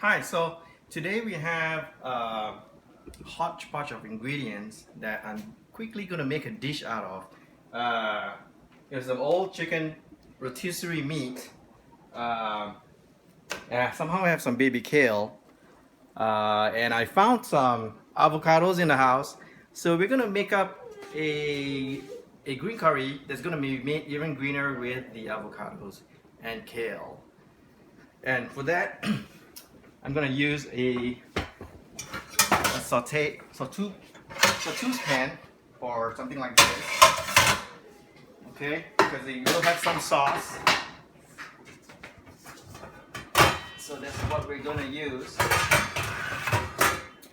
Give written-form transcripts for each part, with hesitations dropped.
Hi, so today we have a hodgepodge of ingredients that I'm quickly gonna make a dish out of. There's some old chicken rotisserie meat. Somehow I have some baby kale. And I found some avocados in the house. So we're gonna make up a green curry that's gonna be made even greener with the avocados and kale. And for that, I'm gonna use a sauteuse pan or something like this. Okay, because it will have some sauce. So that's what we're gonna use.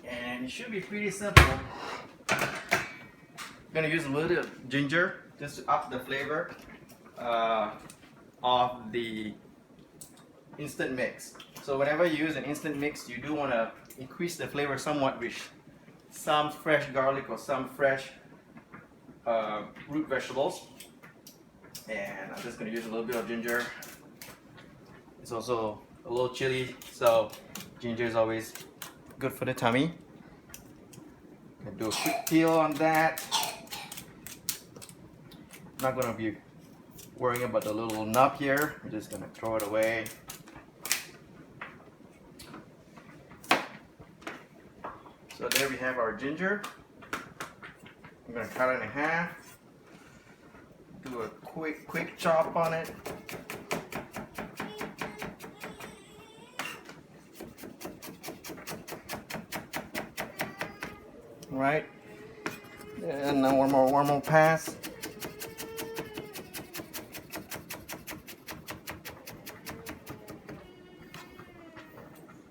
And it should be pretty simple. I'm gonna use a little bit of ginger just to up the flavor of the instant mix. So whenever you use an instant mix, you do want to increase the flavor somewhat with some fresh garlic or some fresh root vegetables. And I'm just going to use a little bit of ginger. It's also a little chili, so ginger is always good for the tummy. I'm going to do a quick peel on that. I'm not going to be worrying about the little nub here. I'm just going to throw it away. So there we have our ginger. I'm going to cut it in half. Do a quick chop on it. Right. And then one more pass.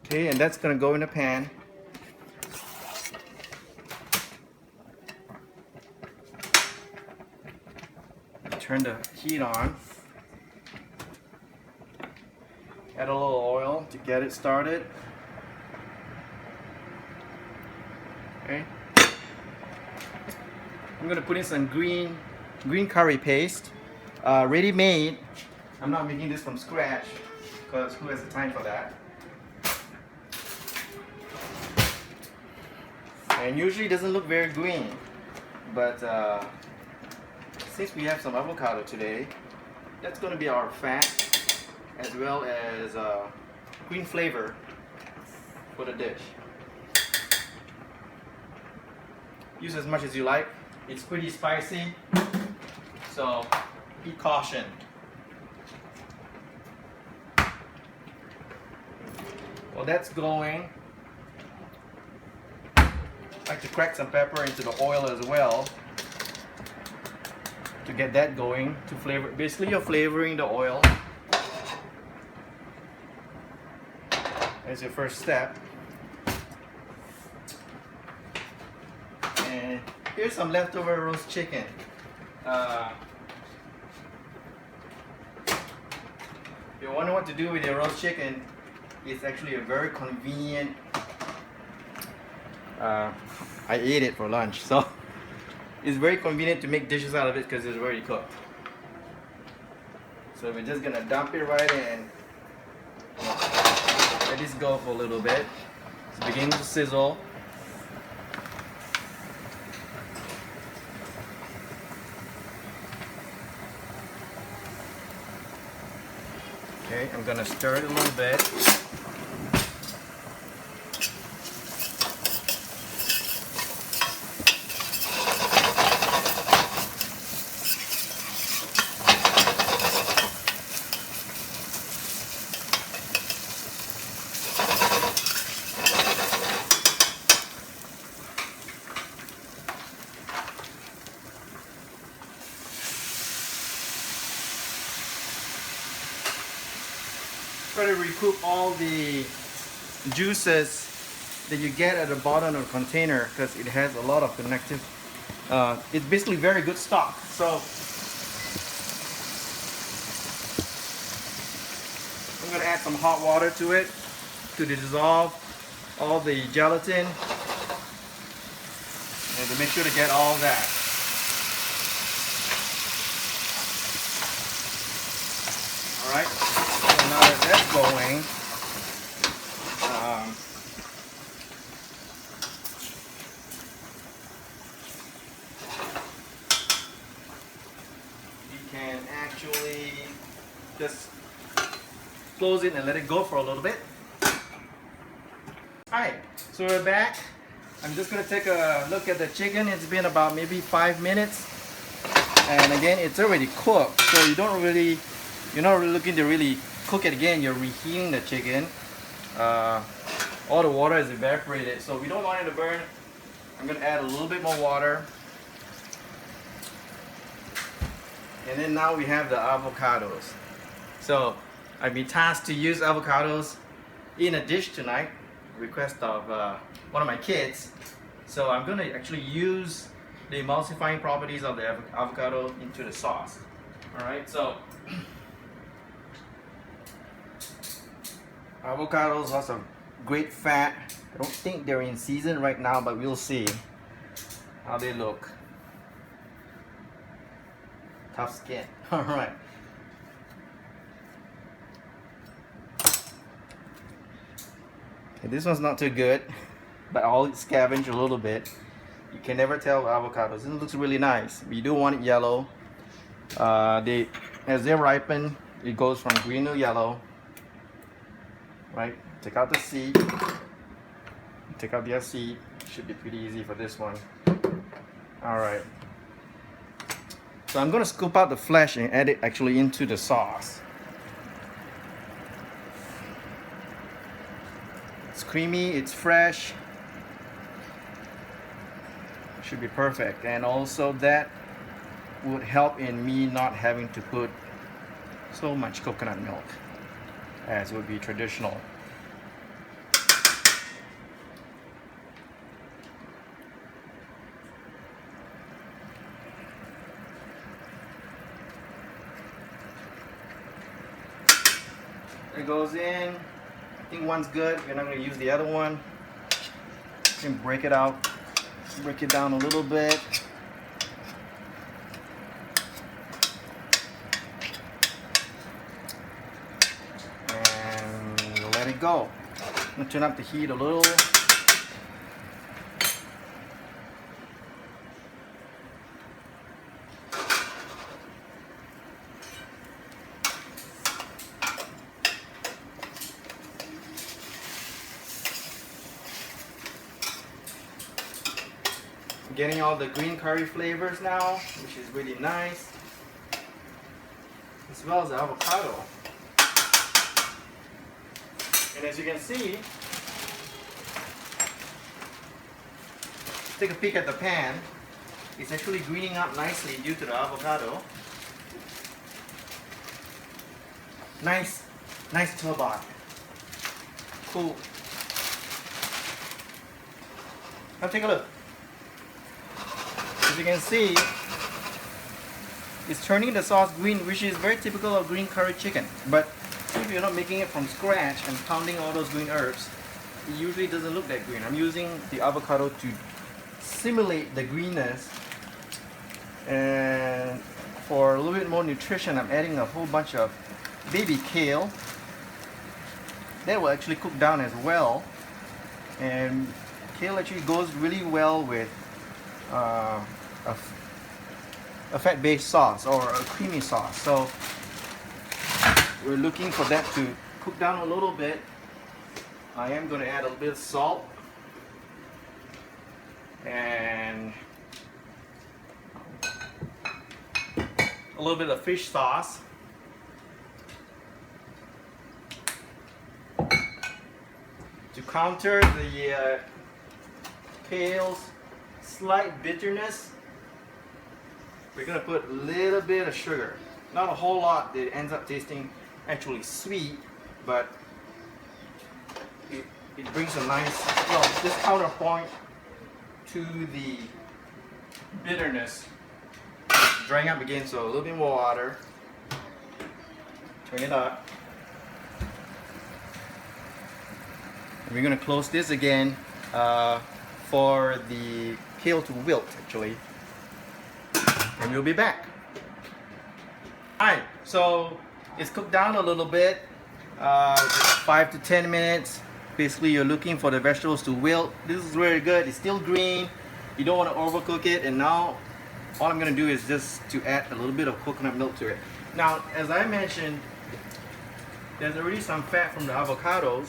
Okay, and that's going to go in the pan. Turn the heat on. Add a little oil to get it started. Okay. I'm gonna put in some green curry paste, ready made. I'm not making this from scratch because who has the time for that? And usually it doesn't look very green, but since we have some avocado today, that's going to be our fat as well as green flavor for the dish. Use as much as you like. It's pretty spicy, so be caution. Well, that's going. I like to crack some pepper into the oil as well. To get that going, to flavor, basically you're flavoring the oil as your first step. And here's some leftover roast chicken. If you wonder what to do with your roast chicken, it's actually a very convenient. I ate it for lunch, so it's very convenient to make dishes out of it because it's already cooked. So we're just gonna dump it right in. Let this go for a little bit. It's beginning to sizzle. Okay, I'm gonna stir it a little bit. Try to recoup all the juices that you get at the bottom of the container because it has a lot of connective. It's basically very good stock. So I'm going to add some hot water to it to dissolve all the gelatin and to make sure to get all that. Alright, so now that that's going, You can actually just close it and let it go for a little bit. Alright, so we're back. I'm just gonna take a look at the chicken. It's been about maybe 5 minutes. And again, it's already cooked, so you're not really looking to really cook it again. You're reheating the chicken. All the water is evaporated, so we don't want it to burn. I'm gonna add a little bit more water. And then now we have the avocados. So I've been tasked to use avocados in a dish tonight, request of one of my kids. So I'm gonna actually use the emulsifying properties of the avocado into the sauce. Alright, so avocados, lots of great fat. I don't think they're in season right now, but we'll see how they look. Tough skin. Alright. Okay, this one's not too good, but I'll scavenge a little bit. You can never tell avocados. This looks really nice. We do want it yellow. As they ripen, it goes from green to yellow. Right? Take out the seed. Take out the seed. Should be pretty easy for this one. Alright. So I'm going to scoop out the flesh and add it actually into the sauce. It's creamy, it's fresh. Should be perfect. And also that would help in me not having to put so much coconut milk as would be traditional. It goes in. I think one's good. We're not going to use the other one. You can break it out, break it down a little bit. And let it go. I'm going to turn up the heat a little. Getting all the green curry flavors now, which is really nice, as well as the avocado. And as you can see, take a peek at the pan. It's actually greening up nicely due to the avocado. Nice turbot. Cool. Now take a look. As you can see, it's turning the sauce green, which is very typical of green curry chicken. But if you're not making it from scratch and pounding all those green herbs, it usually doesn't look that green. I'm using the avocado to simulate the greenness, and for a little bit more nutrition, I'm adding a whole bunch of baby kale. That will actually cook down as well, and kale actually goes really well with a fat-based sauce or a creamy sauce. So we're looking for that to cook down a little bit. I am going to add a little bit of salt and a little bit of fish sauce. To counter the kale's slight bitterness, we're going to put a little bit of sugar. Not a whole lot that ends up tasting actually sweet, but it brings a nice, well, this counterpoint to the bitterness. Drying up again, so a little bit more water. Turn it up. And we're going to close this again for the kale to wilt actually. And we'll be back. Alright, so it's cooked down a little bit, 5 to 10 minutes. basically you're looking for the vegetables to wilt. This is very good. It's still green. You don't want to overcook it. And now all I'm going to do is just to add a little bit of coconut milk to it. Now, as I mentioned, there's already some fat from the avocados.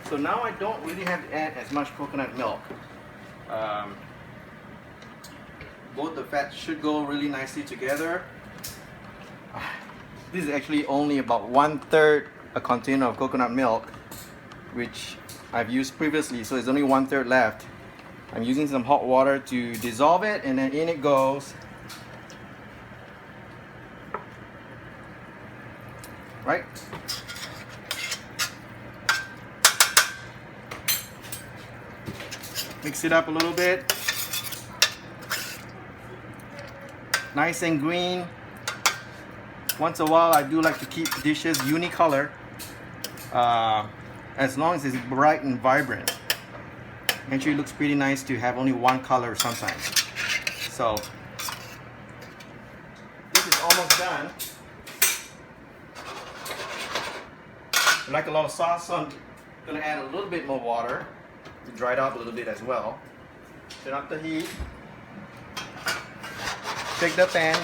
So now I don't really have to add as much coconut milk. Both the fats should go really nicely together. This is actually only about 1/3 a container of coconut milk, which I've used previously, so there's only 1/3 left. I'm using some hot water to dissolve it, and then in it goes. Right? Mix it up a little bit. Nice and green. Once in a while I do like to keep dishes unicolor, as long as it's bright and vibrant. Actually, it looks pretty nice to have only one color sometimes. So this is almost done. I like a lot of sauce, so I'm gonna add a little bit more water to dry it out a little bit as well. Turn up the heat. Take the pan.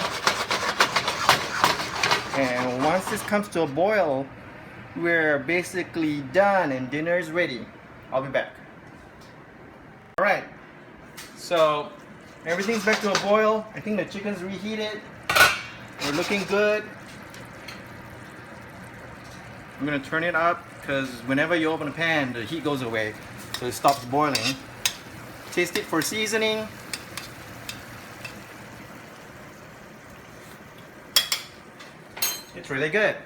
And once this comes to a boil, we're basically done and dinner is ready. I'll be back. Alright, so everything's back to a boil. I think the chicken's reheated. We're looking good. I'm gonna turn it up because whenever you open a pan, the heat goes away, so it stops boiling. Taste it for seasoning. It's really good.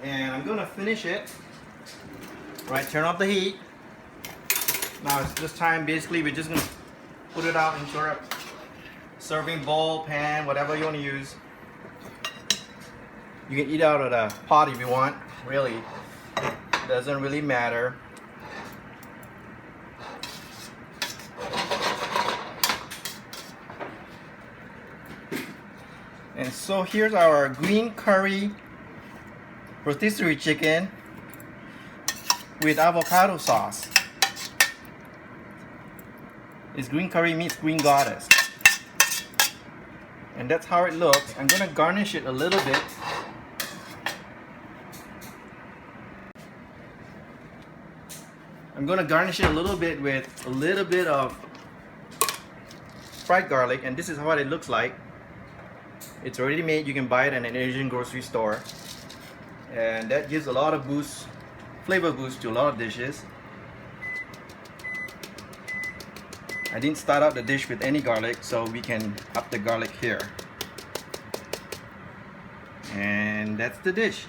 And I'm gonna finish it. Right, turn off the heat. Now it's this time, basically we're just gonna put it out into a serving bowl, pan, whatever you want to use. You can eat out of the pot if you want, really. It doesn't really matter. And so here's our green curry rotisserie chicken with avocado sauce. It's green curry meets green goddess. And that's how it looks. I'm gonna garnish it a little bit. I'm gonna garnish it a little bit with a little bit of fried garlic, and this is what it looks like. It's already made. You can buy it at an Asian grocery store, and that gives a lot of boost, flavor boost to a lot of dishes. I didn't start out the dish with any garlic, so we can up the garlic here. And that's the dish.